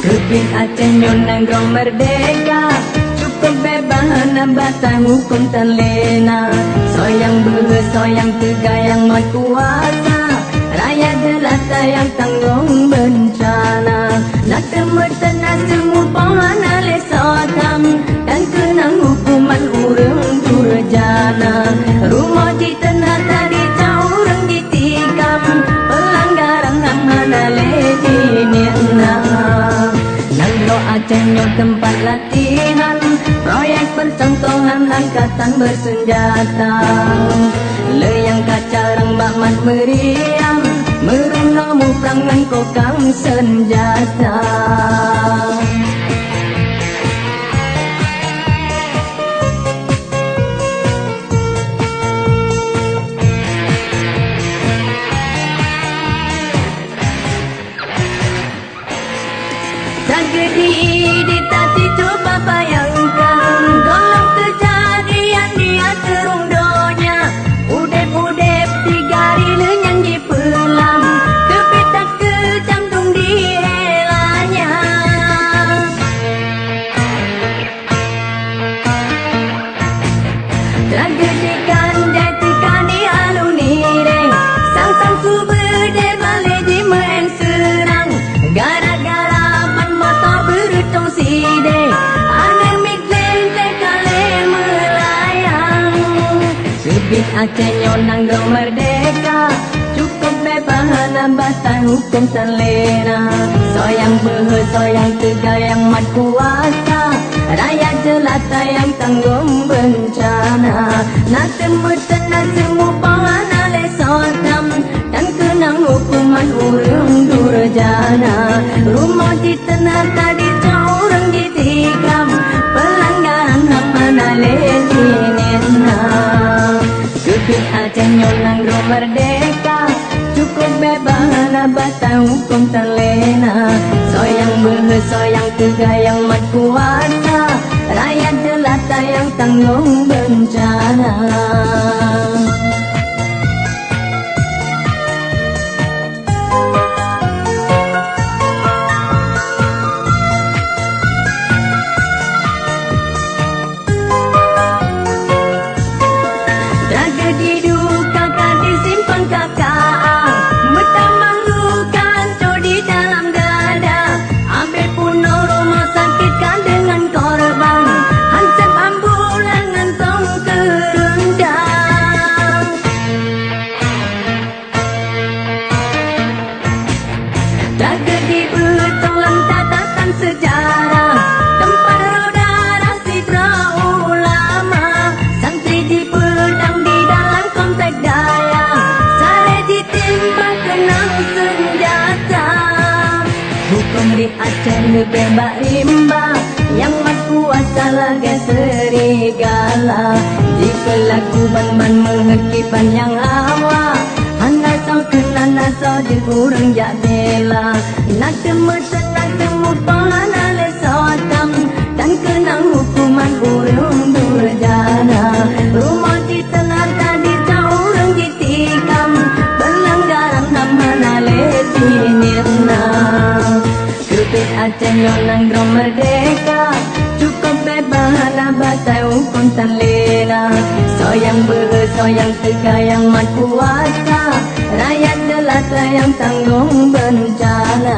Kebin Aceh Nonanggong merdeka, cukup bebas nambatan hukum tak lena. Soyang behe, soyang tegayang mat kuasa, rakyat jelata yang tanggung bencana. Nak temutan nak semua pohon alih sotam, dan kenang hukuman urang durjana. Rumah di tanah tadi jauh orang ditikam, pelanggaran ham alih dinirna. Nanglo Aceh nyo tempat latihan, proyek percontohan angkatan bersenjata. Leyang kacarang bakmat meriam, merunga muprangan kokang senjata. Tragedi di tadi coba bayangkan, dalam kejadian dia terung donya. Udep-udep digari lenyang di pelang, kepitak kecantum di helanya. Tragedi kan jatikan di alunireng, sang-sang subede balik di main serang. Gara-gara berutong side, angin miklen tekale melayang. Kebin Aceh Nonanggong merdeka, cukup bebas nambatan hukum tak lena. Soyang behe, soyang tegayang mat kuasa, rakyat jelata yang tanggung bencana. Nak temutan nak semua pohon alih sotam, dan kenang hukuman urang durjana. Rumah di tanah tadi jauh orang ditikam, pelanggaran ham alih dinirna. Kebin Aceh Nonanggong merdeka, cukup bebas nambatan hukum tak lena. Soyang behe, soyang tegayang mat kuasa, rakyat jelata yang tanggung bencana. Tragedi betulan catatan sejarah, tempat roda rasi ulama. Santri dipedang di dalam komplek daya, sare ditimbang kenang senjata. Hukum di Aceh lebih rimba, yang mat kuasa lagi serigala. Jika laku ban-ban mengekipan yang awak, anda tahu kenana so di kurang jak bela. Nak temutan nak temu pohon alih sotam, dan kenang hukuman urang durjana. Rumah di tanah tadi jauh orang ditikam, pelanggaran ham alih dinirna. Kebin Aceh Nonanggong merdeka, cukup bebas nambatan hukum tak lena. Soyang behe, soyang tegayang mat kuasa, rakyat jelata yang tanggung bencana.